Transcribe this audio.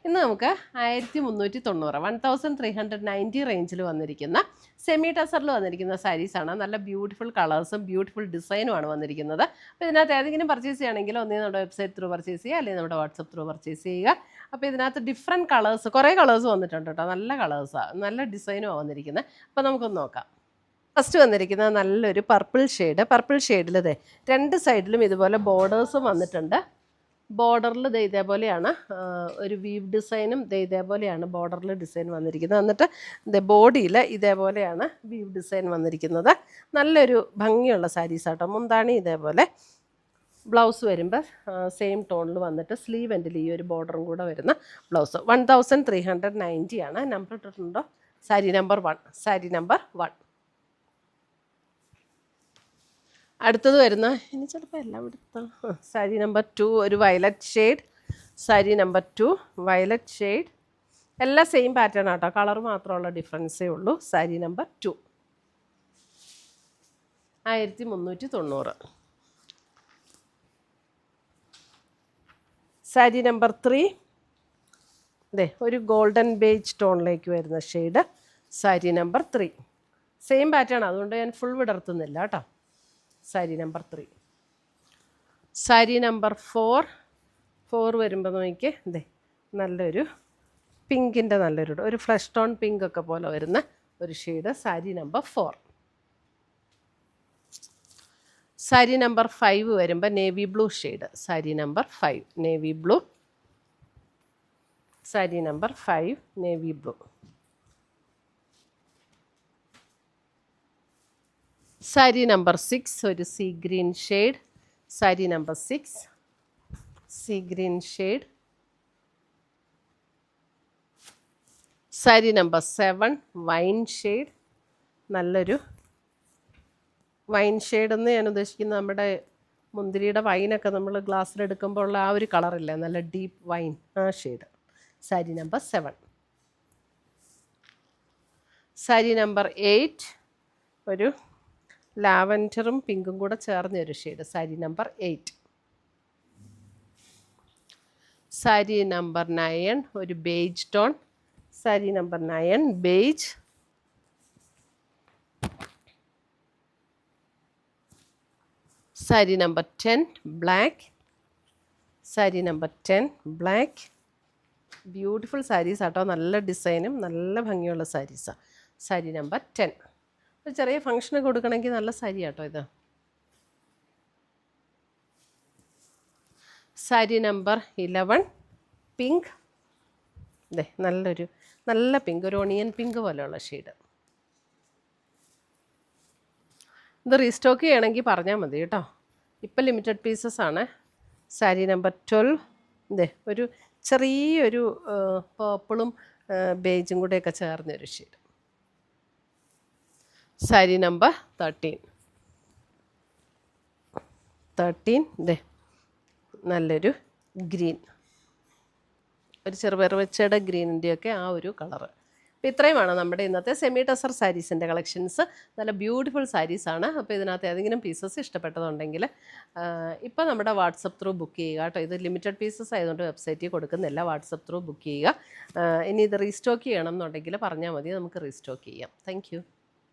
ഇന്ന് നമുക്ക് 1390 1390 റേഞ്ചിൽ വന്നിരിക്കുന്ന സെമി ടസറിൽ വന്നിരിക്കുന്ന സാരീസാണ്. നല്ല ബ്യൂട്ടിഫുൾ കളേഴ്സും ബ്യൂട്ടിഫുൾ ഡിസൈനുമാണ് വന്നിരിക്കുന്നത്. അപ്പോൾ ഇതിനകത്ത് ഏതെങ്കിലും പർച്ചേസ് ചെയ്യുകയാണെങ്കിൽ ഒന്നേ നമ്മുടെ വെബ്സൈറ്റ് ത്രൂ പർച്ചേസ് ചെയ്യുക, അല്ലെങ്കിൽ നമ്മുടെ വാട്സപ്പ് ത്രൂ പർച്ചേസ് ചെയ്യുക. അപ്പോൾ ഇതിനകത്ത് ഡിഫറെൻറ്റ് കളേഴ്സ്, കുറേ കളേഴ്സ് വന്നിട്ടുണ്ട് കേട്ടോ. നല്ല കളേഴ്സാണ്, നല്ല ഡിസൈനുമാണ് വന്നിരിക്കുന്നത്. അപ്പോൾ നമുക്കൊന്ന് നോക്കാം. ഫസ്റ്റ് വന്നിരിക്കുന്നത് നല്ലൊരു പർപ്പിൾ ഷെയ്ഡ്. പർപ്പിൾ ഷെയ്ഡിൽ രണ്ട് സൈഡിലും ഇതുപോലെ ബോർഡേഴ്സും വന്നിട്ടുണ്ട്. ബോർഡറിൽ ഇതേപോലെയാണ് ഒരു വീവ് ഡിസൈനും ഇതേപോലെയാണ് ബോർഡറിൽ ഡിസൈൻ വന്നിരിക്കുന്നത്. എന്നിട്ട് ബോഡിയിൽ ഇതേപോലെയാണ് വീവ് ഡിസൈൻ വന്നിരിക്കുന്നത്. നല്ലൊരു ഭംഗിയുള്ള സാരീസാട്ടോ. മുന്താണി ഇതേപോലെ, ബ്ലൗസ് വരുമ്പോൾ സെയിം ടോണിൽ വന്നിട്ട് സ്ലീവ് എൻഡിൽ ഈ ഒരു ബോർഡറും കൂടെ വരുന്ന ബ്ലൗസ്. 1390 ആണ്. നമ്പർ ഇട്ടിട്ടുണ്ടോ? സാരി നമ്പർ 1. സാരി നമ്പർ 1. അടുത്തത് വരുന്ന ഇനി ചിലപ്പോൾ എല്ലാം എടുത്ത സാരി നമ്പർ 2 ഒരു violet shade. Sari number 2 violet shade. എല്ലാം സെയിം പാറ്റേൺ ആട്ടോ, കളർ മാത്രമുള്ള ഡിഫറൻസേ ഉള്ളൂ. സാരി നമ്പർ 2 1390. സാരി നമ്പർ 3 ഒരു ഗോൾഡൻ ബേജ് ടോണിലേക്ക് വരുന്ന shade. Sari number 3 same pattern, അതുകൊണ്ട് ഞാൻ ഫുൾ വിടർത്തുന്നില്ല കേട്ടോ. സാരി നമ്പർ 3. സാരി നമ്പർ 4 വരുമ്പോൾ നോക്കിയേ, നല്ലൊരു പിങ്കിൻ്റെ ഒരു ഫ്ലഷ് ടോൺ പിങ്ക് ഒക്കെ പോലെ വരുന്ന ഒരു shade. Sari number 4. Sari number 5 വരുമ്പോൾ navy blue shade. Sari number 5 navy blue. Sari number 5 navy blue. Sari number 6 ഒരു see green shade. Sari number 6 see green shade. Sari number 7 wine shade. നല്ലൊരു വൈൻ ഷെയ്ഡ് എന്ന് ഞാൻ ഉദ്ദേശിക്കുന്നത് നമ്മുടെ മുന്തിരിയുടെ വൈനൊക്കെ നമ്മൾ ഗ്ലാസ്സിലെടുക്കുമ്പോൾ ഉള്ള ആ ഒരു കളറില്ല, നല്ല ഡീപ്പ് വൈൻ, ആ shade. Sari number 7. Sari number 8 ഒരു ലാവൻഡറും പിങ്കും കൂടെ ചേർന്ന ഒരു shade. Sari number 8. Sari number 9 ഒരു beige tone. Sari number 9 beige. Sari number 10 black. Sari number 10 black. Beautiful saris ആട്ടോ, നല്ല ഡിസൈനും നല്ല ഭംഗിയുള്ള സാരീസാണ്. സാരി നമ്പർ 10. ചെറിയ ഫംഗ്ഷന് കൊടുക്കണമെങ്കിൽ നല്ല സാരി ആട്ടോ ഇത്. Sari number 11 pink. നല്ല പിങ്ക്, ഒരു ഓണിയൻ പിങ്ക് പോലെയുള്ള ഷെയ്ഡ്. ഇത് റീസ്റ്റോക്ക് ചെയ്യണമെങ്കിൽ പറഞ്ഞാൽ മതി കേട്ടോ, ഇപ്പം ലിമിറ്റഡ് പീസസ് ആണ്. സാരി നമ്പർ 12 ഒരു ചെറിയൊരു പേർപ്പിളും ബേജും കൂടെയൊക്കെ ചേർന്നൊരു ഷെയ്ഡ്. സാരി നമ്പർ 13 നല്ലൊരു ഗ്രീൻ, ഒരു ചെറുപയർ വെച്ചയുടെ ഗ്രീനിൻ്റെയൊക്കെ ആ ഒരു കളറ്. അപ്പോൾ ഇത്രയുമാണ് നമ്മുടെ ഇന്നത്തെ സെമി ടസർ സാരീസിൻ്റെ കളക്ഷൻസ്. നല്ല ബ്യൂട്ടിഫുൾ സാരീസാണ്. അപ്പോൾ ഇതിനകത്ത് ഏതെങ്കിലും പീസസ് ഇഷ്ടപ്പെട്ടതുണ്ടെങ്കിൽ ഇപ്പോൾ നമ്മുടെ വാട്സപ്പ് ത്രൂ ബുക്ക് ചെയ്യുക കേട്ടോ. ഇത് ലിമിറ്റഡ് പീസസ് ആയതുകൊണ്ട് വെബ്സൈറ്റിൽ കൊടുക്കുന്നില്ല, വാട്സപ്പ് ത്രൂ ബുക്ക് ചെയ്യുക. ഇനി ഇത് റീസ്റ്റോക്ക് ചെയ്യണം എന്നുണ്ടെങ്കിൽ പറഞ്ഞാൽ മതി, നമുക്ക് റീസ്റ്റോക്ക് ചെയ്യാം. താങ്ക്